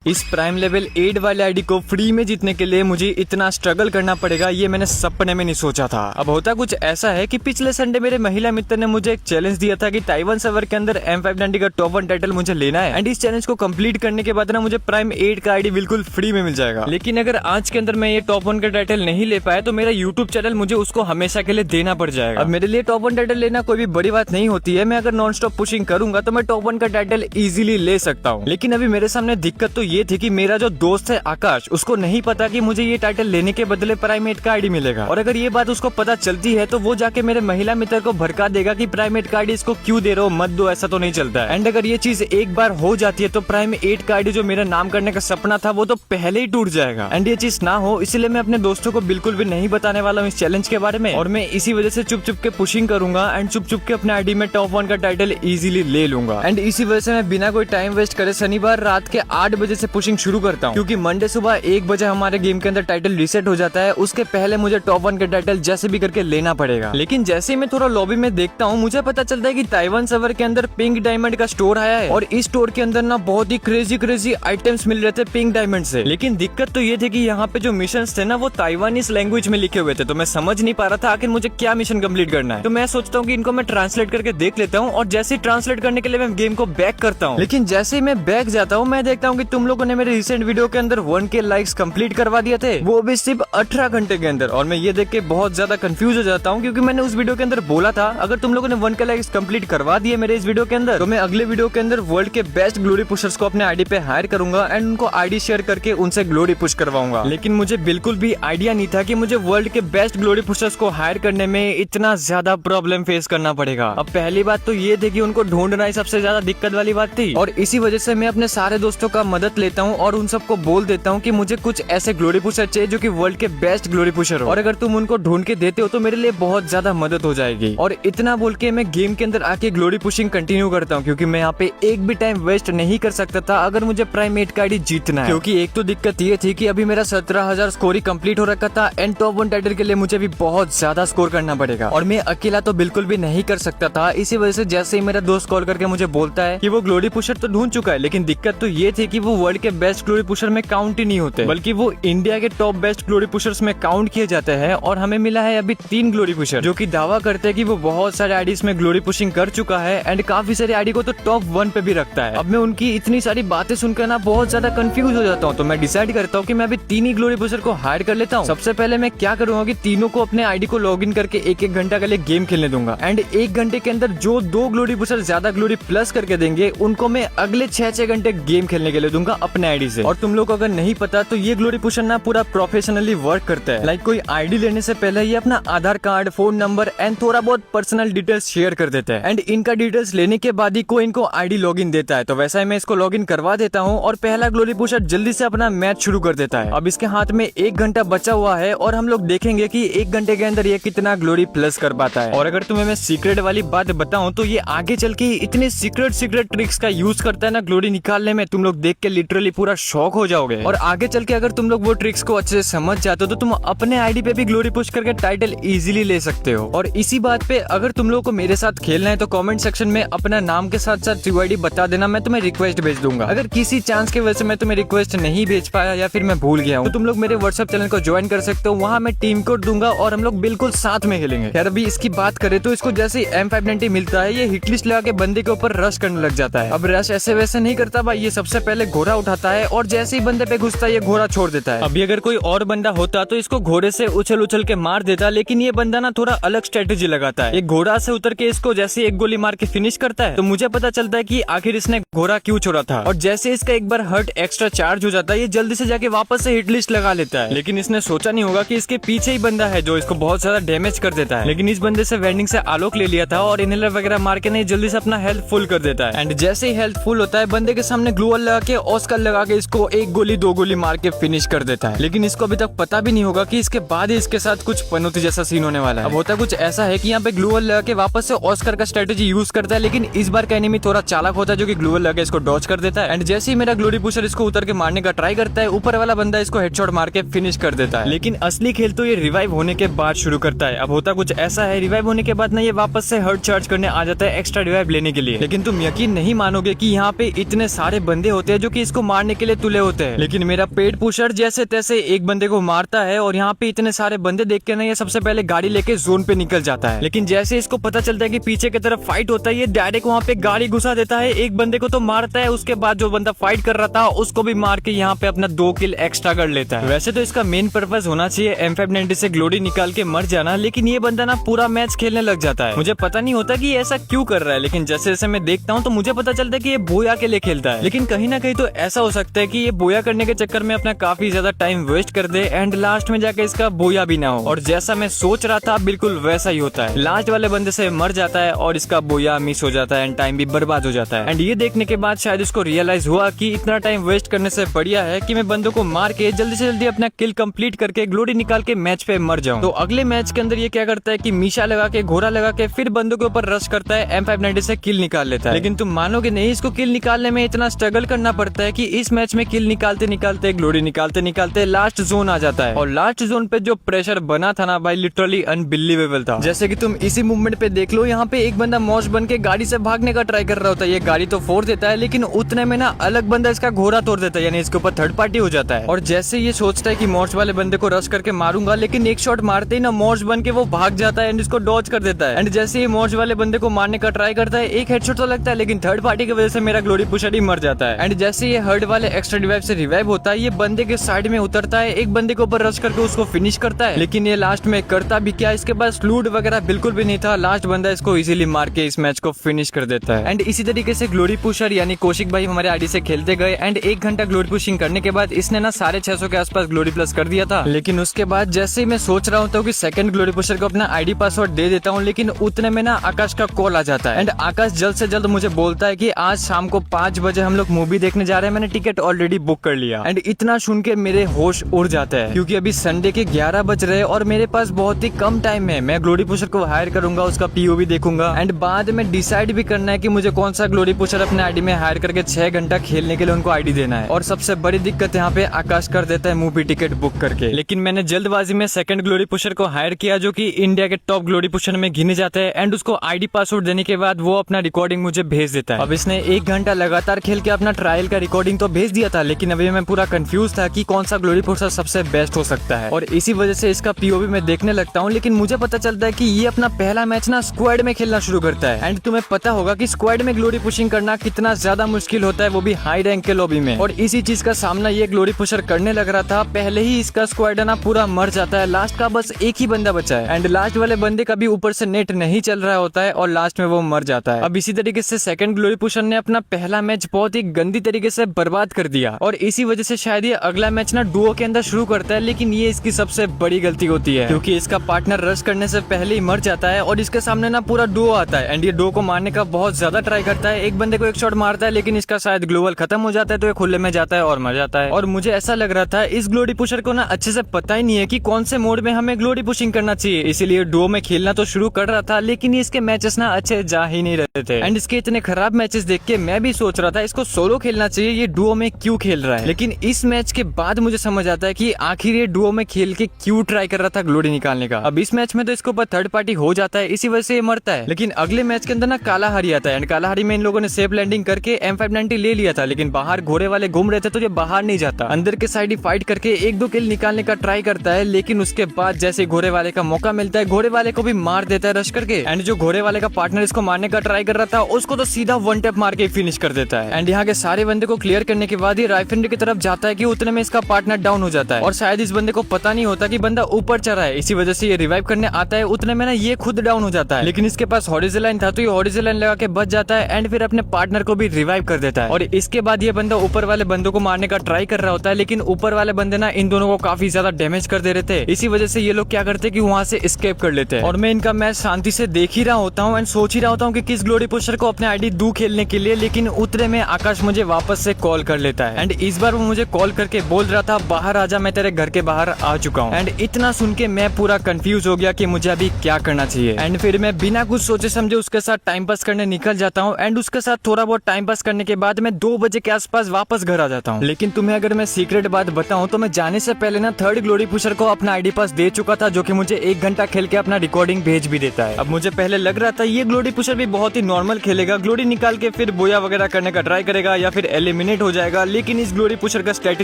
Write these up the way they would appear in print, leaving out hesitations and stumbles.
इस prime level 8 वाले ID को फ्री में जीतने के लिए मुझे इतना स्ट्रगल करना पड़ेगा ये मैंने सपने में नहीं सोचा था। अब होता कुछ ऐसा है कि पिछले संडे मेरे महिला मित्र ने मुझे एक चैलेंज दिया था कि ताइवान सर्वर के अंदर M590 का टॉप 1 टाइटल मुझे लेना है एंड इस चैलेंज को कंप्लीट करने के बाद ना मुझे प्राइम 8 का आईडी बिल्कुल फ्री में मिल जाएगा। लेकिन अगर आज के अंदर मैं ये टॉप 1 का टाइटल नहीं ले पाया तो मेरा यूट्यूब चैनल मुझे उसको हमेशा के लिए देना पड़ जाएगा। अब मेरे लिए टॉप 1 टाइटल लेना कोई भी बड़ी बात नहीं होती है। मैं अगर नॉन स्टॉप पुशिंग करूंगा तो मैं टॉप 1 का टाइटल इजीली ले सकता हूँ। लेकिन अभी मेरे सामने दिक्कत तो ये थी कि मेरा जो दोस्त है आकाश, उसको नहीं पता कि मुझे ये टाइटल लेने के बदले प्राइमेट का आईडी मिलेगा। और अगर ये बात उसको पता चलती है तो वो जाके मेरे महिला मित्र को भड़का देगा कि प्राइमेट का आईडी इसको क्यों दे रहे हो, मत दो, ऐसा तो नहीं चलता है। एंड अगर ये चीज एक बार हो जाती है तो प्राइम 8 का आईडी जो मेरा नाम करने का सपना था वो तो पहले ही टूट जाएगा। एंड ये चीज ना हो इसलिए मैं अपने दोस्तों को बिल्कुल भी नहीं बताने वाला हूँ इस चैलेंज के बारे में। और मैं इसी वजह से चुप चुप के पुशिंग करूंगा एंड चुप चुप के अपने आईडी में टॉप 1 का टाइटल इजीली ले लूंगा। एंड इसी वजह से मैं बिना कोई टाइम वेस्ट करे शनिवार रात के 8 बजे से पुशिंग शुरू करता हूँ, क्योंकि मंडे सुबह 1 बजे हमारे गेम के अंदर टाइटल रीसेट हो जाता है। उसके पहले मुझे टॉप 1 का टाइटल जैसे भी करके लेना पड़ेगा। लेकिन जैसे ही मैं थोड़ा लॉबी में देखता हूँ मुझे पता चलता है कि ताइवान सर्वर के अंदर पिंक डायमंड का स्टोर आया है और इस स्टोर के अंदर ना बहुत ही क्रेजी आइटम्स मिल रहे थे पिंक डायमंड से। लेकिन दिक्कत तो ये थी कि यहाँ पे जो मिशन थे ना वो ताइवानीज लैंग्वेज में लिखे हुए थे, तो मैं समझ नहीं पा रहा था आखिर मुझे क्या मिशन कंप्लीट करना है। तो मैं सोचता हूँ कि इनको मैं ट्रांसलेट करके देख लेता हूँ और जैसे ही ट्रांसलेट करने के लिए मैं गेम को बैक करता हूँ। लेकिन जैसे ही मैं बैक जाता हूँ मैं देखता हूँ कि तुम लोगों ने मेरे रिसेंट वीडियो के अंदर 1K लाइक्स कंप्लीट करवा दिए थे, वो भी सिर्फ 18 घंटे के अंदर। और मैं ये देख के बहुत ज्यादा कंफ्यूज हो जाता हूँ, क्योंकि मैंने उस वीडियो के अंदर बोला था अगर तुम लोगों ने 1K लाइक्स कंप्लीट करवा दिए मेरे इस वीडियो के अंदर तो मैं अगले वीडियो के अंदर वर्ल्ड के बेस्ट ग्लोरी पुशर्स को अपने आईडी पे हायर करूंगा एंड उनको आईडी शेयर करके उनसे ग्लोरी पुश करवाऊंगा। लेकिन मुझे बिल्कुल भी आइडिया नहीं था कि मुझे वर्ल्ड के बेस्ट ग्लोरी पुशर्स को हायर करने में इतना ज्यादा प्रॉब्लम फेस करना पड़ेगा। अब पहली बात तो ये थी कि उनको ढूंढना ही सबसे ज्यादा दिक्कत वाली बात थी, और इसी वजह से मैं अपने सारे दोस्तों का मदद लेता हूँ और उन सबको बोल देता हूँ कि मुझे कुछ ऐसे ग्लोरी पुशर चाहिए जो कि वर्ल्ड के बेस्ट ग्लोरी पुशर हो, और अगर तुम उनको ढूंढ के देते हो तो मेरे लिए बहुत ज्यादा मदद हो जाएगी। और इतना बोल के मैं गेम के अंदर आके ग्लोरी पुशिंग कंटिन्यू करता हूँ, क्योंकि मैं यहाँ पे एक भी टाइम वेस्ट नहीं कर सकता था अगर मुझे प्राइम 8 का आईडी जीतना है। क्योंकि एक तो दिक्कत ये थी कि अभी मेरा 17,000 स्कोर ही कंप्लीट हो रखा था एंड टॉप 1 टाइटल के लिए मुझे भी बहुत ज्यादा स्कोर करना पड़ेगा और मैं अकेला तो बिल्कुल भी नहीं कर सकता था। इसी वजह से जैसे ही मेरा दोस्त कॉल करके मुझे बोलता है कि वो ग्लोरी पुशर तो ढूंढ चुका है, लेकिन दिक्कत तो ये थी कि वो वर्ल्ड के बेस्ट ग्लोरी पुशर में काउंट ही नहीं होते, बल्कि वो इंडिया के टॉप बेस्ट ग्लोरी पुशर्स में काउंट किए जाते हैं। और हमें मिला है अभी 3 ग्लोरी पुशर जो कि दावा करते हैं कि वो बहुत सारे आईडीज में ग्लोरी पुशिंग कर चुका है एंड काफी सारे आईडी को तो टॉप 1 पे भी रखता है। अब मैं उनकी इतनी सारी बातें सुनकर ना बहुत ज्यादा कंफ्यूज हो जाता हूँ, तो मैं डिसाइड करता हूँ कि मैं अभी 3 ही ग्लोरी पुशर को हायर कर लेता हूँ। सबसे पहले मैं क्या करूंगा कि तीनों को अपने आईडी को लॉग इन करके 1-1 घंटा के लिए गेम खेलने दूंगा एंड 1 घंटे के अंदर जो 2 ग्लोरी पुशर ज्यादा ग्लोरी प्लस करके देंगे उनको मैं अगले 6-6 घंटे गेम खेलने के लिए दूंगा अपने आईडी से। और तुम लोग अगर नहीं पता तो ये ग्लोरी पुशर ना पूरा प्रोफेशनली वर्क करता है। लाइक कोई आईडी लेने से पहले ये अपना आधार कार्ड, फोन नंबर एंड थोड़ा बहुत पर्सनल डिटेल्स शेयर कर देता है एंड इनका डिटेल्स लेने के बाद ही कोई इनको आईडी लॉगिन देता है। तो वैसा ही मैं इसको लॉगिन करवा देता हूँ और पहला ग्लोरी पुशर जल्दी से अपना मैच शुरू कर देता है। अब इसके हाथ में 1 घंटा बचा हुआ है और हम लोग देखेंगे कि 1 घंटे के अंदर ये कितना ग्लोरी प्लस कर पाता है। और अगर तुम्हें मैं सीक्रेट वाली बात बताऊं तो ये आगे चल के इतने सीक्रेट ट्रिक्स का यूज करता है ना ग्लोरी निकालने में, तुम लोग देख के लिटरली पूरा शॉक हो जाओगे। और आगे चल के अगर तुम लोग वो ट्रिक्स को अच्छे से समझ जाते हो तो तुम अपने आईडी पे भी ग्लोरी पुश करके टाइटल इजीली ले सकते हो। और इसी बात पे अगर तुम लोगों को मेरे साथ खेलना है तो कमेंट सेक्शन में अपना नाम के साथ साथ यूआईडी बता देना, मैं तुम्हें रिक्वेस्ट भेज दूंगा। अगर किसी चांस की वजह से मैं तुम्हें रिक्वेस्ट नहीं भेज पाया या फिर मैं भूल गया हूँ तो तुम लोग मेरे व्हाट्सएप चैनल को ज्वाइन कर सकते हो, वहाँ मैं टीम कोड दूंगा और हम लोग बिल्कुल साथ में खेलेंगे। यार अभी इसकी बात करें तो इसको जैसे M590 मिलता है ये हिट लिस्ट लगा के बंदे के ऊपर रश करने लग जाता है। अब रश ऐसे वैसे नहीं करता भाई, ये सबसे पहले घोड़ा उठाता है और जैसे ही बंदे पे घुसता है ये घोड़ा छोड़ देता है। अभी अगर कोई और बंदा होता तो इसको घोड़े से उछल के मार देता, लेकिन ये बंदा ना थोड़ा अलग स्ट्रेटेजी लगाता है। ये घोड़ा से उतर के इसको जैसे एक गोली मार के फिनिश करता है तो मुझे पता चलता है कि आखिर इसने घोड़ा क्यों छोड़ा था। और जैसे इसका एक बार हर्ट एक्स्ट्रा चार्ज हो जाता है ये जल्दी से जाके वापस से हिट लिस्ट लगा लेता है। लेकिन इसने सोचा नहीं होगा कि इसके पीछे ही बंदा है जो इसको बहुत ज्यादा डैमेज कर देता है। लेकिन इस बंदे से वेंडिंग से आलोक ले लिया था और इनहेलर वगैरह मार के नहीं जल्दी से अपना हेल्थ फुल कर देता है। एंड जैसे ही हेल्थ फुल होता है बंदे के सामने ग्लूअल लगा के ऑस्कर लगा के इसको 1 गोली 2 गोली मार के फिनिश कर देता है। लेकिन इसको अभी तक पता भी नहीं होगा कि इसके बाद ही इसके साथ कुछ पनौती जैसा सीन होने वाला है। अब होता कुछ ऐसा है कि यहाँ पे ग्लूअल लगा के वापस से ऑस्कर का स्ट्रेटेजी यूज करता है, लेकिन इस बार का एनिमी थोड़ा चालाक होता है जो कि ग्लूअल लगा के इसको डॉज कर देता है। एंड जैसे ही मेरा ग्लोरी पुशर इसको उतर के मारने का ट्राई करता है ऊपर वाला बंदा इसको हेडशॉट मार के फिनिश कर देता है। लेकिन असली खेल तो ये रिवाइव होने के बाद शुरू करता है। अब होता कुछ ऐसा है, रिवाइव होने के बाद ना ये वापस से हर्ट चार्ज करने आ जाता है एक्स्ट्रा रिवाइव लेने के लिए। लेकिन तुम यकीन नहीं मानोगे कि यहाँ पे इतने सारे बंदे होते हैं जो कि इसको मारने के लिए तुले होते हैं, लेकिन मेरा पेट पुशर जैसे तैसे एक बंदे को मारता है और यहाँ पे इतने सारे बंदे देख के ना ये सबसे पहले गाड़ी लेके जोन पे निकल जाता है। लेकिन जैसे इसको पता चलता है कि पीछे की तरफ फाइट होता है, ये डायरेक्ट वहाँ पे गाड़ी घुसा देता है, एक बंदे को तो मारता है, उसके बाद जो बंदा फाइट कर रहा था उसको भी मार के यहाँ पे अपना 2 किल एक्स्ट्रा कर लेता है। वैसे तो इसका मेन पर्पज होना चाहिए M590 से ग्लोरी निकाल के मर जाना, लेकिन ये बंदा ना पूरा मैच खेलने लग जाता है। मुझे पता नहीं होता कि ये ऐसा क्यों कर रहा है, लेकिन जैसे जैसे मैं देखता हूँ तो मुझे पता चलता है कि ये बोया के लिए खेलता है। लेकिन कहीं ना कहीं तो ऐसा हो सकता है कि ये बोया करने के चक्कर में अपना काफी ज्यादा टाइम वेस्ट कर दे एंड लास्ट में जाके इसका बोया भी ना हो। और जैसा मैं सोच रहा था बिल्कुल वैसा ही होता है, लास्ट वाले बंदे से मर जाता है और इसका बोया मिस हो जाता है एंड टाइम भी बर्बाद हो जाता है। एंड ये देखने के बाद शायद इसको रियलाइज हुआ कि इतना टाइम वेस्ट करने से बढ़िया है कि मैं बंदों को मार के जल्दी से जल्दी अपना किल कंप्लीट करके ग्लोरी निकाल के मैच पे मर जाऊं। तो अगले मैच के अंदर ये क्या करता है कि मीशा लगा के घोड़ा लगा के फिर बंदों के ऊपर रश करता है, M590 से किल निकाल लेता है। लेकिन तुम मानोगे नहीं, इसको किल निकालने में इतना स्ट्रगल करना पड़ता है कि इस मैच में किल निकालते निकालते ग्लोरी निकालते निकालते लास्ट जोन आ जाता है। और लास्ट जोन पे जो प्रेशर बना था ना भाई, लिटरली अनबिलीवेबल था। जैसे कि तुम इसी मूवमेंट पे देख लो, यहाँ पे एक बंदा मॉस बन के गाड़ी से भागने का ट्राई कर रहा होता है, ये गाड़ी तो फोड़ देता है, लेकिन उतने में ना अलग बंदा इसका घोड़ा तोड़ देता है, यानी इसके ऊपर थर्ड पार्टी हो जाता है। और जैसे ये सोचता है कि मॉर्स वाले बंदे को रश करके मारूंगा, लेकिन एक शॉट मारते ही ना मॉर्स बन के वो भाग जाता है एंड इसको डॉज कर देता है। एंड जैसे ये मॉर्स वाले बंदे को मारने का ट्राई करता है, एक हेडशॉट तो लगता है, लेकिन थर्ड पार्टी की वजह से मेरा ग्लोरी पुशर ही मर जाता है। एंड जैसे ये हर्ड वाले एक्स्ट्रा रिवाइव से रिवाइव होता है, ये बंदे के साइड में उतरता है, एक बंदे के ऊपर रश करके उसको फिनिश करता है। लेकिन ये लास्ट में करता भी क्या, इसके पास लूट वगैरह बिल्कुल भी नहीं था, लास्ट बंदा इसको इजीली मार के इस मैच को फिनिश कर देता है। एंड इसी तरीके से ग्लोरी पुशर यानी कौशिक भाई हमारे आईडी से खेलते गए एंड 1 घंटा ग्लोरी पुशिंग करने के बाद इसने ना 650 के आसपास ग्लोरी प्लस कर दिया था। लेकिन उसके बाद जैसे ही मैं सोच रहा हूँ कि सेकंड ग्लोरी पुशर को अपना आईडी पासवर्ड दे देता हूँ, लेकिन उतने में ना आकाश का कॉल आ जाता है एंड आकाश जल्द से जल्द मुझे बोलता है कि आज शाम को 5 बजे हम लोग मूवी देखने जा रहे हैं, मैंने टिकट ऑलरेडी बुक कर लिया। एंड इतना सुन के मेरे होश उड़ जाते हैं, क्योंकि अभी संडे के 11 बज रहे हैं और मेरे पास बहुत ही कम टाइम है। मैं ग्लोरी पुशर को हायर करूंगा, उसका पीओवी देखूंगा एंड बाद में डिसाइड भी करना है कि मुझे कौन सा ग्लोरी पुशर अपने आईडी में हायर करके 6 घंटा खेलने के लिए उनको आईडी देना है। और सबसे बड़ी दिक्कत यहाँ पे आकाश कर देता है मूवी टिकट बुक करके। लेकिन मैंने जल्दबाजी में सेकंड ग्लोरी पुशर को हायर किया, जो कि इंडिया के टॉप ग्लोरी पुशर में गिने जाते हैं एंड उसको आईडी पासवर्ड देने के बाद वो अपना रिकॉर्डिंग मुझे भेज देता है। अब इसने 1 घंटा लगातार खेल के अपना ट्रायल का रिकॉर्डिंग तो भेज दिया था, लेकिन अभी मैं पूरा कंफ्यूज था कि कौन सा ग्लोरी पुशर सबसे बेस्ट हो सकता है और इसी वजह से इसका पीओवी में देखने लगता हूँ। लेकिन मुझे पता चलता है कि ये अपना पहला मैच ना स्क्वाड में खेलना शुरू करता है एंड तुम्हें पता होगा कि स्क्वाड में ग्लोरी पुशिंग करना कितना ज्यादा मुश्किल होता है, वो भी हाई रैंक के लॉबी में। और इसी चीज का सामना ये ग्लोरी पुशर करने लग रहा था। पहले ही इसका स्क्वाड ना पूरा मर जाता है, लास्ट का बस एक ही बंदा बचा है एंड लास्ट वाले बंदे का भी ऊपर से नेट नहीं चल रहा होता है और लास्ट में वो मर जाता है। अब इसी तरीके से सेकंड ग्लोरी पुशर ने अपना पहला मैच बहुत ही गंदी तरीके से बर्बाद कर दिया और इसी वजह से शायद ये अगला मैच ना डुओ के अंदर शुरू करता है, लेकिन ये इसकी सबसे बड़ी गलती होती है, क्योंकि इसका पार्टनर रश करने से पहले ही मर जाता है और इसके सामने ना पूरा डुओ आता है एंड ये डुओ को मारने का बहुत ज्यादा ट्राई करता है। एक बंदे को एक शॉट मारता है, लेकिन इसका शायद ग्लोबल खत्म हो जाता है तो ये खुले में जाता है और मर जाता है। और मुझे ऐसा लग रहा था इस ग्लोरी पुशर को ना अच्छे से पता ही नहीं है कि कौन से मोड में हमें ग्लोरी पुशिंग करना चाहिए, इसीलिए डुओ में खेलना तो शुरू कर रहा था, लेकिन इसके मैचेस ना अच्छे जा ही नहीं रहे थे एंड इसके इतने खराब मैचेस देख के मैं भी सोच रहा था इसको सोलो खेलना चाहिए, ये डुओ में क्यों खेल रहा है। लेकिन इस मैच के बाद मुझे समझ आता है कि आखिर ये डुओ में खेल के क्यों ट्राई कर रहा था ग्लोरी निकालने का। अब इस मैच में तो इसके ऊपर थर्ड पार्टी हो जाता है, इसी वजह से ये मरता है। लेकिन अगले मैच के अंदर ना कालाहारी आता है एंड कालाहारी में इन लोगों ने सेफ लैंडिंग करके M590 ले लिया था, लेकिन बाहर घोड़े वाले घूम रहे थे तो ये बाहर नहीं जाता, अंदर के साइड ही फाइट करके 1-2 किल निकालने का ट्राई करता है। लेकिन उसके बाद जैसे घोड़े वाले का मौका मिलता है, घोड़े वाले को भी मार देता है रश करके एंड जो घोड़े वाले का पार्टनर इसको मारने का ट्राई कर रहा था उसको तो सीधा 1 टैप मार के फिनिश कर देता है। एंड यहाँ के सारे बंदे को क्लियर करने के बाद ये राइफल की तरफ जाता है कि उतने में इसका पार्टनर डाउन हो जाता है और शायद इस बंदे को पता नहीं होता कि बंदा ऊपर चढ़ा है, इसी वजह से ये रिवाइव करने आता है, उतने में ना ये खुद डाउन हो जाता है। लेकिन इसके पास हॉरिजॉन्टल लाइन था तो ये हॉरिजॉन्टल लाइन लगा के बच जाता है एंड फिर अपने पार्टनर को भी रिवाइव कर देता है। और इसके बाद ये बंदा ऊपर वाले बंदों को मारने का ट्राई कर रहा होता है, लेकिन ऊपर वाले बंदे ना इन दोनों को काफी ज्यादा डैमेज कर दे रहे थे, इसी वजह से ये लोग क्या करते हैं कि वहाँ से एस्केप कर लेते हैं। और मैं इनका मैच शांति से देख ही रहा होता हूँ एंड सोच ही रहा होता हूँ कि किस ग्लोरी पुशर को अपने आईडी दूं खेलने के लिए, लेकिन उतने में आकाश मुझे वापस से कॉल कर लेता है एंड इस बार वो मुझे कॉल करके बोल रहा था बाहर आजा, मैं तेरे घर के बाहर आ चुका हूँ। एंड इतना सुन के मैं पूरा कंफ्यूज हो गया कि मुझे अभी क्या करना चाहिए एंड फिर मैं बिना कुछ सोचे समझे उसके साथ टाइम पास करने निकल जाता हूँ एंड उसके साथ थोड़ा बहुत टाइम पास करने के बाद मैं 2 बजे के आसपास वापस घर आ जाता हूँ। लेकिन तुम्हें अगर मैं सीक्रेट बात बताऊं तो मैं जाने से पहले ना थर्ड ग्लोरी पुशर को अपना आईडी पास दे चुका था, जो कि मुझे 1 घंटा खेल के अपना रिकॉर्डिंग भेज भी देता है। अब मुझे पहले लग रहा था ये ग्लोरी पुशर भी बहुत ही नॉर्मल खेलेगा, ग्लोरी निकाल के फिर बोया वगैरह करने का ट्राई करेगा या फिर एलिमिनेट हो जाएगा। लेकिन इस ग्लोरी पुशर का स्ट्रेटजी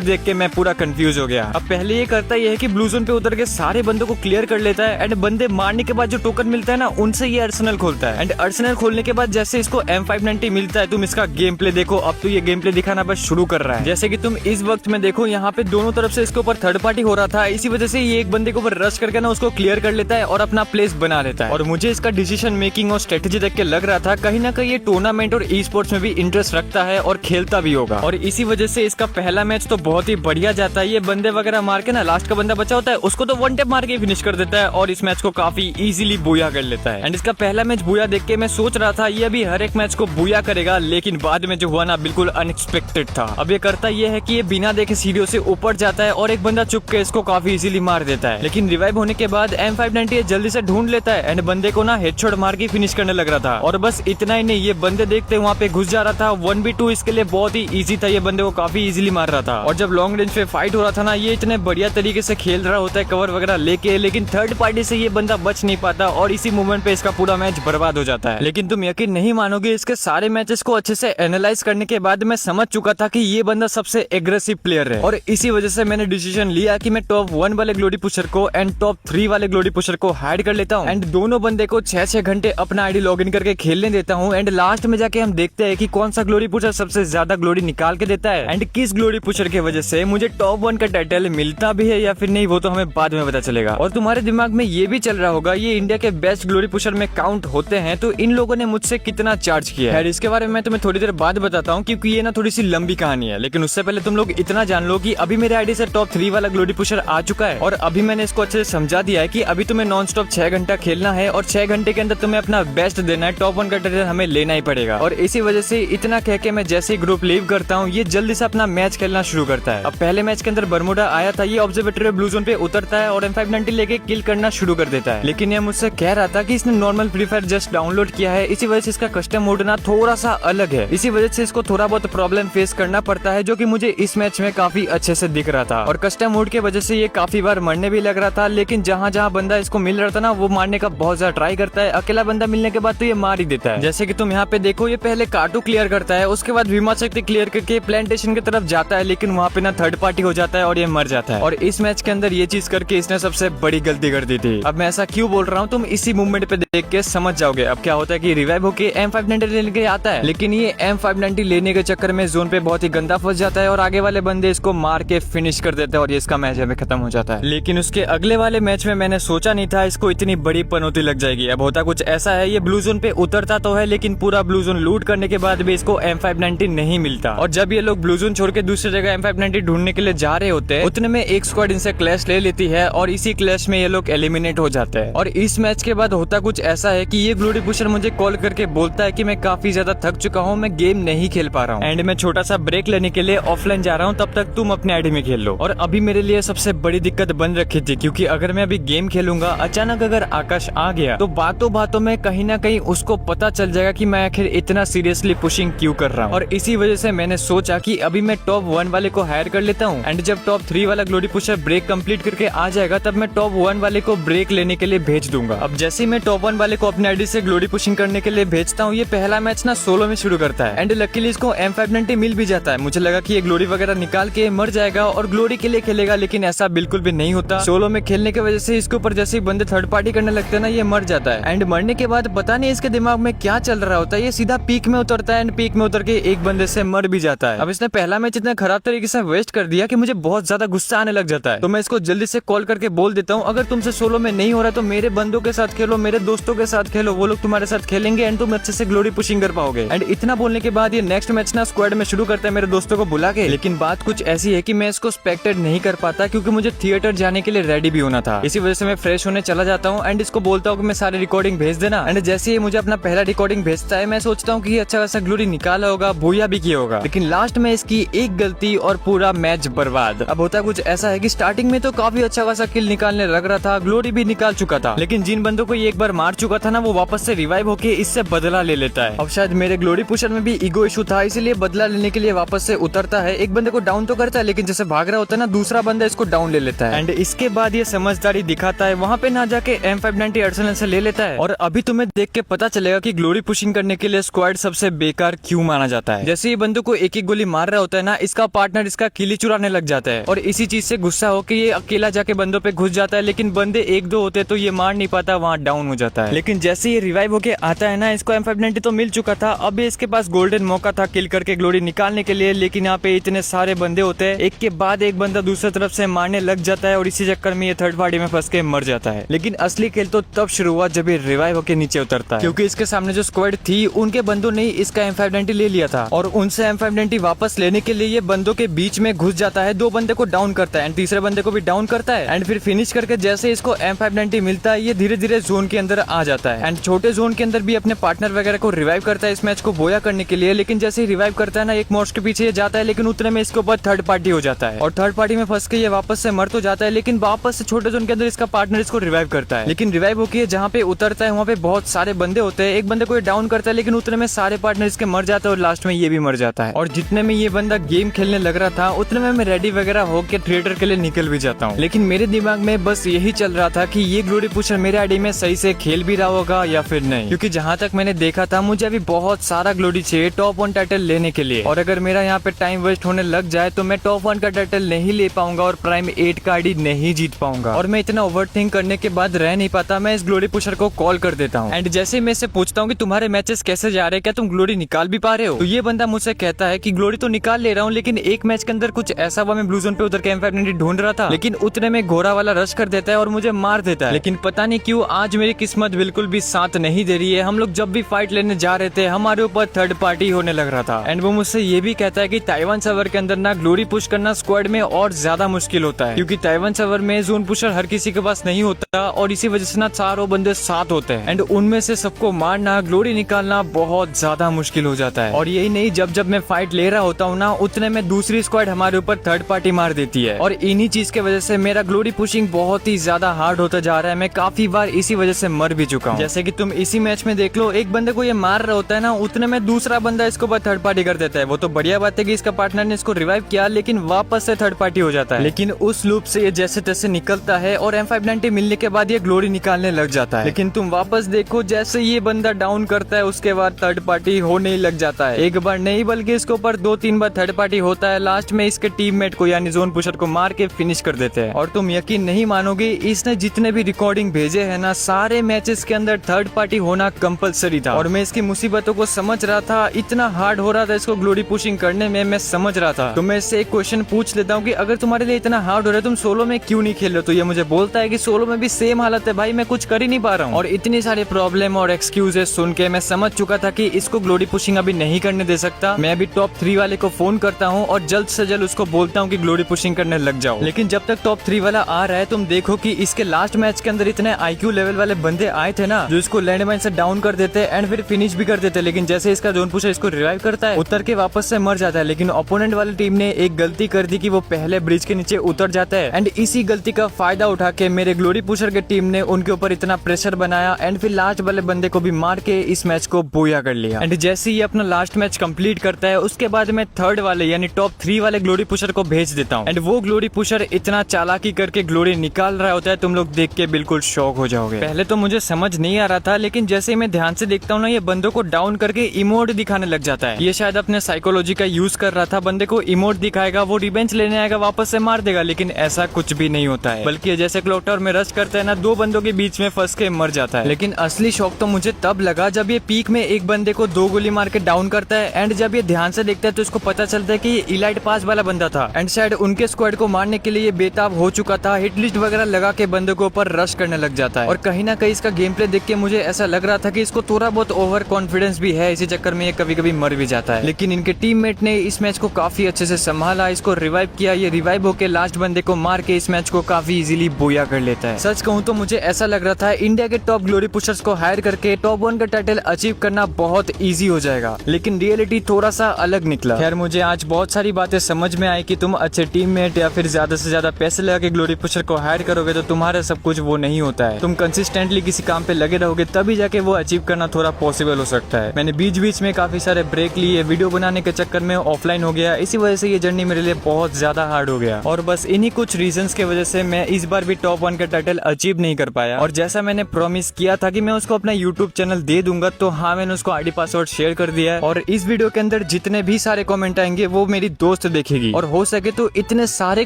देख के मैं पूरा कंफ्यूज हो गया। अब पहले ये करता ये है कि ब्लू जोन पे उतर के सारे बंदों को क्लियर कर लेता है एंड बंदे मारने के बाद जो टोकन मिलता है ना, उनसे ये अर्सेनल खोलता है। एंड अर्सेनल खोलने के बाद जैसे इसको M590 मिलता है, तुम इसका गेम प्ले देखो। अब तो ये गेम प्ले दिखाना बस शुरू कर रहा है। जैसे कि तुम इस वक्त में देखो, यहाँ पे दोनों तरफ से इसके ऊपर थर्ड पार्टी हो रहा था। इसी वजह से ये एक बंदे के ऊपर रश करके ना उसको क्लियर कर लेता है और अपना प्लेस बना लेता है। और मुझे इसका डिसीजन मेकिंग और स्ट्रेटेजी देख के लग रहा था कहीं ना कहीं ये टूर्नामेंट और ई स्पोर्ट्स में भी इंटरेस्ट रखता है और खेलता भी होगा। और इसी वजह से इसका पहला मैच तो बहुत ही बढ़िया जाता है। ये बंदे वगैरह मार के ना, लास्ट का बंदा बचा होता है उसको तो वन टैप मार के फिनिश कर देता है और इस मैच को काफी इजीली बूया कर लेता है। एंड इसका पहला मैच बूया देख के मैं सोच रहा था ये भी हर एक मैच को बूया करेगा, लेकिन बाद में जो हुआ ना, बिल्कुल अनएक्सपेक्टेड था। अब ये करता ये है कि ये बिना देखे सीढ़ियों से ऊपर जाता है और एक बंदा चुप के इसको काफी इजीली मार देता है। लेकिन रिवाइव होने के बाद M590 जल्दी से ढूंढ लेता है एंड बंदे को ना हेडशॉट मार के फिनिश करने लग रहा था। और बस इतना ही नहीं, ये बंदे देखते वहाँ पे घुस जा रहा था। 1v2 इसके लिए बहुत ही इजी था, ये बंदे को काफी इजीली मार रहा था। और जब लॉन्ग रेंज पे फाइट हो रहा था ना, ये इतने बढ़िया तरीके से खेल रहा होता है कवर वगैरह लेके, लेकिन थर्ड पार्टी से ये बंदा बच नहीं पाता और इसी मोमेंट पे इसका पूरा मैच बर्बाद हो जाता है। लेकिन तुम यकीन नहीं मानोगे, इसके सारे मैचेस को अच्छे से एनालाइज करने के बाद मैं समझ चुका था कि ये बंदा सबसे एग्रेसिव प्लेयर है। और इसी वजह से मैंने डिसीजन लिया कि मैं टॉप 1 वाले ग्लोरी पुशर को एंड टॉप 3 वाले ग्लोरी पुशर को हाइड कर लेता हूँ एंड दोनों बंदे को 6-6 घंटे अपना आईडी लॉगिन करके खेलने देता हूँ। एंड लास्ट में जाके हम देखते हैं कि कौन सा ग्लोरी पुशर सबसे ज्यादा ग्लोरी निकाल के देता है एंड किस ग्लोरी पुशर की वजह से मुझे टॉप 1 का टाइटल मिलता भी है या फिर नहीं, वो तो हमें बाद में पता चलेगा। और तुम्हारे दिमाग में ये भी चल रहा होगा ये इंडिया के बेस्ट ग्लोरी पुशर में काउंट होते हैं, तो इन लोगों ने मुझसे कितना चार्ज किया है। इसके बारे में मैं तुम्हें थोड़ी देर बाद बताता हूँ, क्योंकि ये ना थोड़ी सी लंबी कहानी है। लेकिन उससे पहले तुम लोग इतना जान लो कि अभी मेरे आईडी से टॉप 3 वाला ग्लोरी पुशर आ चुका है और अभी मैंने इसको अच्छे से समझा दिया है कि अभी तुम्हें नॉन स्टॉप 6 घंटा खेलना है और 6 घंटे के अंदर तुम्हें अपना बेस्ट देना है। टॉप 1 का टाइटल हमें लेना ही पड़ेगा। और इसी वजह से इतना कह के मैं जैसे ही ग्रुप लीव करता हूँ, ये जल्दी से अपना मैच खेलना शुरू करता है। अब पहले मैच के अंदर बर्मुडा आया था, ये ऑब्जर्वेटरी ब्लू जोन पे उतरता है और M590 लेके किल करना शुरू कर देता है। लेकिन ये मुझसे कह रहा था कि इसने normal free fire just download किया है, इसी वजह से इसका कस्टम मोड ना थोड़ा सा अलग है। इसी वजह से इसको थोड़ा बहुत प्रॉब्लम फेस करना पड़ता है, जो कि मुझे इस मैच में काफी अच्छे से दिख रहा था। और कस्टम मोड की वजह से ये काफी बार मरने भी लग रहा था, लेकिन जहाँ जहाँ बंदा इसको मिल रहा था ना, वो मारने का बहुत ज्यादा ट्राई करता है। अकेला बंदा मिलने के बाद तो ये मार ही देता है। जैसे कि तुम यहाँ पे देखो, ये पहले काटू क्लियर करता है, उसके बाद भीमा शक्ति क्लियर करके प्लांटेशन की तरफ जाता है, लेकिन वहाँ पे ना थर्ड पार्टी हो जाता है और ये मर जाता है। और इस मैच के अंदर ये चीज करके इसने सबसे बड़ी गलती कर दी थी। अब मैं ऐसा क्यों बोल रहा हूँ, तुम इसी मूवमेंट पे देख के समझ जाओगे। अब क्या होता है कि रिवाइव होके M590 लेने के आता है, लेकिन ये M590 लेने के चक्कर में जोन पे बहुत ही गंदा फंस जाता है और आगे वाले बंदे इसको मार के फिनिश कर देते हैं और ये इसका मैच हमें खत्म हो जाता है। लेकिन उसके अगले वाले मैच में मैंने सोचा नहीं था इसको इतनी बड़ी पनौती लग जाएगी। अब होता कुछ ऐसा है, ये ब्लू जोन पे उतरता तो है, लेकिन पूरा ब्लू जोन लूट करने के बाद भी इसको M590 नहीं मिलता। और जब ये लोग ब्लू जोन छोड़ के दूसरी जगह M590 ढूंढने के लिए जा रहे होते हैं, उतने में एक स्क्वाड इनसे क्लैश ले लेती है और इसी क्लैश में ये लोग एलिमिनेट हो जाते हैं। और इस मैच के बाद होता कुछ ऐसा है कि ये ग्लोरी पुशर मुझे कॉल करके बोलता है कि मैं काफी ज्यादा थक चुका हूँ, मैं गेम नहीं खेल पा रहा हूँ एंड मैं छोटा सा ब्रेक लेने के लिए ऑफलाइन जा रहा हूँ, तब तक तुम अपने आईडी में खेल लो। और अभी मेरे लिए सबसे बड़ी दिक्कत बन रखी थी, क्योंकि अगर मैं अभी गेम खेलूंगा, अचानक अगर आकाश आ गया तो बातों बातों में कहीं ना कहीं उसको पता चल जाएगा कि मैं आखिर इतना सीरियसली पुशिंग क्यों कर रहा हूँ। और इसी वजह से मैंने सोचा कि अभी मैं टॉप 1 वाले को हायर कर लेता हूँ एंड जब टॉप 3 वाला ग्लोरी पुशर ब्रेक कंप्लीट करके आ जाएगा, तब मैं टॉप 1 वाले को ब्रेक लेने के लिए भेज दूंगा। अब जैसे ही मैं टॉप 1 वाले को अपने आईडी से ग्लोरी पुशिंग करने के लिए भेजता हूँ, ये पहला मैच ना सोलो में शुरू करता है एंड लकीली इसको M590 मिल भी जाता है। मुझे लगा कि ये ग्लोरी वगैरह निकाल के मर जाएगा और ग्लोरी के लिए खेलेगा, लेकिन ऐसा बिल्कुल भी नहीं होता। सोलो में खेलने की वजह से इसके ऊपर जैसे ही बंदे थर्ड पार्टी करने लगते हैं ना, ये मर जाता है एंड मरने के बाद पता नहीं इसके दिमाग में क्या चल रहा होता है, ये सीधा पीक में उतरता है एंड पीक में उतर के एक बंदे से मर भी जाता है। अब इसने पहला मैच इतना खराब तरीके से वेस्ट कर दिया कि मुझे बहुत ज्यादा गुस्सा आने लग जाता है। तो मैं इसको जल्दी से कॉल करके बोल देता हूँ, अगर तुमसे सोलो में नहीं हो रहा तो मेरे बंदों के साथ खेलो, मेरे दोस्तों के साथ खेलो, वो लोग तुम्हारे साथ खेलेंगे एंड तुम अच्छे से ग्लोरी पुशिंग कर पाओगे। एंड इतना बोलने के बाद ये नेक्स्ट मैच ना स्क्वाड में शुरू करता है मेरे दोस्तों को बुला के। लेकिन बात कुछ ऐसी है कि मैं इसको स्पेक्टेट नहीं कर पाता, क्योंकि मुझे थिएटर जाने के लिए रेडी भी होना था। इसी वजह से मैं फ्रेश होने चला जाता हूँ एंड इसको बोलता हूँ कि मैं सारी रिकॉर्डिंग भेज देना। एंड जैसे ही मुझे अपना पहला रिकॉर्डिंग भेजता है, मैं सोचता हूँ कि अच्छा खासा ग्लोरी निकाला होगा, बूया भी किया होगा, लेकिन लास्ट में इसकी एक गलती और पूरा मैच बर्बाद। अब होता कुछ ऐसा है कि स्टार्टिंग में तो काफी अच्छा खासा किल निकालने लग रहा था, ग्लोरी भी निकाल चुका था, लेकिन जिन बंदों को ये एक बार मार चुका था ना, वो वापस से रिवाइव होके इससे बदला ले लेता है। अब शायद मेरे ग्लोरी पुशर में भी ईगो इशू था, इसीलिए बदला लेने के लिए वापस से उतरता है। एक बंदे को डाउन तो करता है, लेकिन जैसे भाग रहा होता है ना, दूसरा बंदा इसको डाउन ले लेता है एंड इसके बाद ये समझदारी दिखाता है, वहाँ पे ना जाके M590 अर्सेनल से ले लेता है। और अभी तुम्हें देख के पता चलेगा कि ग्लोरी पुशिंग करने के लिए स्क्वाड सबसे बेकार क्यों माना जाता है। जैसे ही बंदों को एक एक गोली मार रहा होता है ना, इसका पार्टनर इसका किली चुराने लग जाता है और इसी चीज से गुस्सा होकर ये अकेला जाके बंदों पे घुस जाता है, लेकिन बंदे एक दो होते तो ये मार नहीं पाता, वहाँ डाउन हो जाता है। लेकिन जैसे ये रिवाइव होके आता है ना, इसको M590 तो मिल चुका था, अब इसके पास गोल्डन मौका था किल करके ग्लोरी निकालने के लिए, लेकिन यहाँ पे इतने सारे बंदे होते हैं, एक के बाद एक बंदा दूसरी तरफ से मारने लग जाता है और इसी चक्कर में ये थर्ड पार्टी में फंस के मर जाता है। लेकिन असली खेल तो तब शुरू हुआ जब ये रिवाइव होके नीचे उतरता है, क्योंकि इसके सामने जो स्क्वाड थी उनके बंदों ने इसका M590 ले लिया था और उनसे M590 वापस लेने के लिए ये बंदों के बीच में घुस जाता है, दो बंदे को डाउन करता है एंड तीसरे बंदे को भी डाउन करता है एंड फिर फिनिश करके जैसे इसको M590 मिलता है, ये धीरे धीरे जोन के अंदर आ जाता है एंड छोटे जोन के अंदर भी अपने पार्टनर वगैरह को रिवाइव करता है इस मैच को बोया करने के लिए। लेकिन जैसे ही रिवाइव करता है ना, एक मॉर्स के पीछे जाता है, लेकिन उतने में इसके ऊपर थर्ड पार्टी हो जाता है और थर्ड पार्टी में फंस के ये वापस से मर तो जाता है, लेकिन वापस से छोटे जोन के अंदर इसका पार्टनर इसको रिवाइव करता है। लेकिन रिवाइव होकर जहाँ पे उतरता है वहाँ पे बहुत सारे बंदे होते हैं, एक बंदे को ये डाउन करता है, लेकिन उतने में सारे पार्टनर इसके मर जाते हैं और लास्ट में ये भी मर जाता है। और जितने में ये बंदा गेम खेलने लग रहा था उतने में मैं रेडी वगैरह होकर थिएटर के लिए निकल भी जाता हूँ, लेकिन मेरे दिमाग में बस यही चल रहा था कि ये ग्लोरी पुशर मेरे आईडी में सही से खेल भी रहा होगा या फिर नहीं, क्योंकि जहाँ तक मैंने देखा था मुझे अभी बहुत सारा ग्लोरी चाहिए टॉप 1 टाइटल लेने के लिए, और अगर मेरा यहाँ पे टाइम वेस्ट होने लग जाए तो मैं टॉप 1 का टाइटल नहीं ले पाऊंगा और प्राइम 8 का आईडी नहीं जीत पाऊंगा। और मैं इतना ओवरथिंक करने के बाद रह नहीं पाता, मैं इस ग्लोरी पुशर को कॉल कर देता हूँ एंड जैसे मैं इससे पूछता हूँ कि तुम्हारे मैचेस कैसे जा रहे हैं, क्या तुम ग्लोरी निकाल भी पा रहे हो, तो ये बंदा मुझसे कहता है कि ग्लोरी तो निकाल ले रहा हूँ, लेकिन एक मैच के अंदर कुछ ऐसा हुआ, मैं ब्लू जोन पे उतर के M590 ढूंढ रहा था, लेकिन उतने में घोड़ा वाला रश कर देता है और मुझे मार देता है। लेकिन पता नहीं क्यों आज मेरी किस्मत बिल्कुल भी साथ नहीं दे रही है। हम लोग जब भी फाइट लेने जा रहे थे हमारे ऊपर थर्ड पार्टी होने लग रहा था एंड वो मुझसे ये भी कहता है कि ताइवान सर्वर के अंदर ना ग्लोरी पुश करना स्क्वाड में और ज्यादा मुश्किल होता है, क्योंकि ताइवान सर्वर में जोन पुशर हर किसी के पास नहीं होता और इसी वजह से ना चारों बंदे साथ होते हैं एंड उनमें से सबको मारना ग्लोरी निकालना बहुत ज्यादा मुश्किल हो जाता है। और यही नहीं, जब जब मैं फाइट ले रहा होता हूँ ना उतने में दूसरी स्क्वाड हमारे ऊपर थर्ड पार्टी मार देती है और इन्हीं चीज के वजह से मेरा ग्लोरी पुशिंग बहुत ही ज्यादा हार्ड होता जा रहा है। मैं काफी बार इसी वजह से मर भी चुका हूँ। जैसे कि तुम इसी मैच में देख लो, एक बंदे को ये मार रहा होता है ना, उतने में दूसरा बंदा इसको ऊपर थर्ड पार्टी कर देता है। वो तो बढ़िया बात है कि इसका पार्टनर ने इसको रिवाइव किया, लेकिन वापस से थर्ड पार्टी हो जाता है। लेकिन उस लूप से ये जैसे तैसे निकलता है और M590 मिलने के बाद ये ग्लोरी निकालने लग जाता है। लेकिन तुम वापस देखो, जैसे ये बंदा डाउन करता है उसके बाद थर्ड पार्टी होने ही लग जाता है। एक बार नहीं बल्कि इसके ऊपर 2-3 बार थर्ड पार्टी होता है। लास्ट में इसके टीममेट को यानी जोन पुशर को मार के फिनिश कर देते हैं। और तुम यकीन नहीं मानोगे, इसने जितने भी रिकॉर्डिंग भेजे है ना, सारे मैचेस के अंदर थर्ड पार्टी होना कंपलसरी था और मैं इसकी मुसीबतों को समझ रहा था। इतना हार्ड हो रहा था इसको ग्लोरी पुशिंग करने में, मैं समझ रहा था। तो मैं इससे एक क्वेश्चन पूछ लेता हूँ कि अगर तुम्हारे लिए इतना हार्ड हो रहा है, तुम सोलो में क्यों नहीं खेल रहे हो? तो ये मुझे बोलता है कि सोलो में भी सेम हालत है भाई, मैं कुछ कर ही नहीं पा रहा हूँ। और इतनी सारी प्रॉब्लम और एक्सक्यूजेस सुन के मैं समझ चुका था कि इसको ग्लोरी पुशिंग अभी नहीं करने दे सकता। मैं अभी टॉप 3 वाले को फोन करता हूँ और जल्द से जल्द उसको बोलता हूँ कि ग्लोरी पुशिंग करने लग जाओ। लेकिन जब तक टॉप 3 वाला आ रहा है, तुम देखो कि इसके लास्ट मैच के अंदर इतने IQ लेवल वाले बंदे आए थे ना, जो इसको लैंडमाइन से डाउन कर देते एंड फिर फिनिश भी कर देते। लेकिन जैसे इसका जोन पुशर इसको रिवाइव करता है, उतर के वापस से मर जाता है। लेकिन ओपोनेंट वाली टीम ने एक गलती कर दी कि वो पहले ब्रिज के नीचे उतर जाता है एंड इसी गलती का फायदा उठा के मेरे ग्लोरी पुशर के टीम ने उनके ऊपर इतना प्रेशर बनाया एंड फिर लास्ट वाले बंदे को भी मार के इस मैच को बोया कर लिया। एंड जैसे ही अपना लास्ट मैच कंप्लीट करता है, उसके बाद मैं थर्ड वाले यानी टॉप 3 वाले ग्लोरी पुशर को भेज देता हूँ एंड वो ग्लोरी पुशर इतना चालाकी करके ग्लोरी निकाल रहा होता है, तुम लोग देख के बिल्कुल शॉक हो जाओगे। पहले तो मुझे समझ नहीं आ रहा था, लेकिन जैसे ही मैं ध्यान से देखता हूँ ना, ये बंदों को डाउन करके इमोट दिखाने लग जाता है। ये शायद अपने साइकोलॉजी का यूज कर रहा था, बंदे को इमोट दिखाएगा, वो रिवेंज लेने आएगा, वापस से मार देगा। लेकिन ऐसा कुछ भी नहीं होता है, बल्कि जैसे क्लॉक टावर में रश करता है ना, 2 बंदों के बीच में फंस के मर जाता है। लेकिन असली शौक तो मुझे तब लगा जब ये पीक में एक बंदे को 2 गोली मार के डाउन करता है एंड जब ये ध्यान से देखता है तो इसको पता चलता है कि ये इलाइट पास वाला बंदा था एंड शायद उनके स्क्वाड को मारने के लिए ये बेताब हो चुका था। हिट लिस्ट वगैरह लगा के बंदे को ऊपर रश करने लग जाता है। और कहीं ना कहीं इसका गेम प्ले देख के मुझे ऐसा लग रहा था कि इसको थोड़ा बहुत ओवर कॉन्फिडेंस भी है, इसी चक्कर में ये कभी कभी मर भी जाता है। लेकिन इनके टीममेट ने इस मैच को काफी अच्छे से संभाला, इसको रिवाइव किया। ये रिवाइव होकर लास्ट बंदे को मार के इस मैच को काफी इजीली बोया कर लेता है। सच कहूँ तो मुझे ऐसा लग रहा था इंडिया के टॉप ग्लोरी पुशर्स को हायर करके टॉप 1 का टाइटल अचीव करना बहुत इजी हो जाएगा, लेकिन रियलिटी थोड़ा सा अलग निकला। खैर, मुझे आज बहुत सारी बातें समझ में आई कि तुम अच्छे टीममेट या फिर ज्यादा से ज्यादा पैसे लगा के ग्लोरी पुशर को हायर करोगे तो तुम्हारा सब कुछ वो नहीं होता है। तुम कंसिस्टेंटली किसी काम पे लगे रहोगे तभी जाके वो अचीव करना थोड़ा पॉसिबल हो सकता है। मैंने बीच बीच में काफी सारे ब्रेक लिए, वीडियो बनाने के चक्कर में ऑफलाइन हो गया, इसी वजह से ये जर्नी मेरे लिए बहुत ज्यादा हार्ड हो गया। और बस इन्हीं कुछ रीजंस के वजह से मैं इस बार भी टॉप 1 का टाइटल अचीव नहीं कर पाया। और जैसा मैंने प्रॉमिस किया था कि मैं उसको अपना यूट्यूब चैनल दे दूंगा, तो हाँ, मैंने उसको आईडी पासवर्ड शेयर कर दिया है। और इस वीडियो के अंदर जितने भी सारे कमेंट आएंगे वो मेरी दोस्त देखेगी, और हो सके तो इतने सारे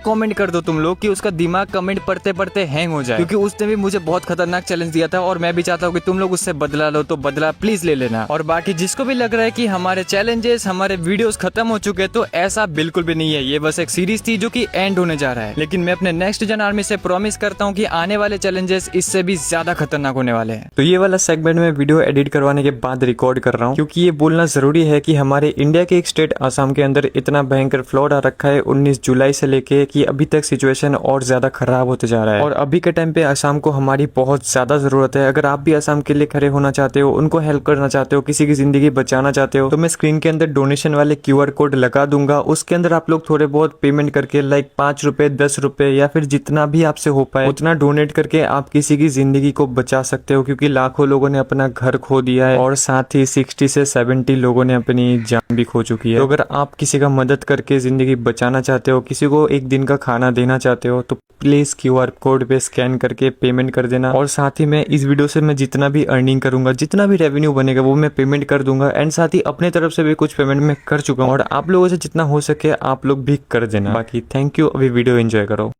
कमेंट कर दो तुम लोग कि उसका दिमाग कमेंट पढ़ते पढ़ते हैंग हो जाए, क्योंकि उसने भी मुझे बहुत खतरनाक चैलेंज दिया था और मैं भी चाहता हूँ कि तुम लोग उससे बदला लो, तो बदला प्लीज ले लेना। और बाकी जिसको भी लग रहा है कि हमारे चैलेंजेस, हमारे वीडियोस खत्म हो चुके हैं, तो ऐसा बिल्कुल भी नहीं है। ये बस एक सीरीज थी जो कि एंड होने जा रहा है, लेकिन मैं अपने नेक्स्ट जन आर्मी से प्रॉमिस करता हूँ कि आने वाले चैलेंजेस इससे भी ज्यादा खतरनाक होने वाले हैं। तो ये वाला सेगमेंट में वीडियो एडिट करवाने के बाद रिकॉर्ड कर रहा हूँ, क्योंकि ये बोलना जरूरी है कि हमारे इंडिया के एक स्टेट असम के अंदर इतना भयंकर फ्लड आ रखा है 19 जुलाई से लेके कि अभी तक सिचुएशन और ज्यादा खराब होते जा रहा है। और अभी के टाइम पे असम को हमारी बहुत ज्यादा जरूरत है। अगर आप भी असम के लिए खड़े होना चाहते हो, उनको हेल्प करना चाहते हो, किसी की जिंदगी बचाना चाहते हो, तो मैं स्क्रीन के अंदर डोनेशन वाले QR कोड लगा दूंगा। उसके अंदर आप लोग थोड़े बहुत पेमेंट करके लाइक 5 रुपए, 10 रुपए या फिर जितना भी आपसे हो पाए उतना डोनेट करके आप किसी की जिंदगी को बचा सकते हो, क्योंकि लाखों लोगों ने अपना घर खो दिया है और साथ ही 60 से 70 लोगों ने अपनी जान भी खो चुकी है। तो अगर आप किसी का मदद करके जिंदगी बचाना चाहते हो, किसी को एक दिन का खाना देना चाहते हो, तो प्लीज QR कोड पे स्कैन करके पेमेंट कर देना। और साथ ही मैं इस वीडियो से मैं जितना भी अर्निंग करूंगा, जितना भी रेवेन्यू बनेगा वो मैं पेमेंट कर दूंगा। एंड साथ ही अपने तरफ से भी कुछ पेमेंट मैं कर चुका हूँ, और आप लोगों से जितना हो सके आप लोग भी कर देना। बाकी थैंक यू, अभी वीडियो एंजॉय करो।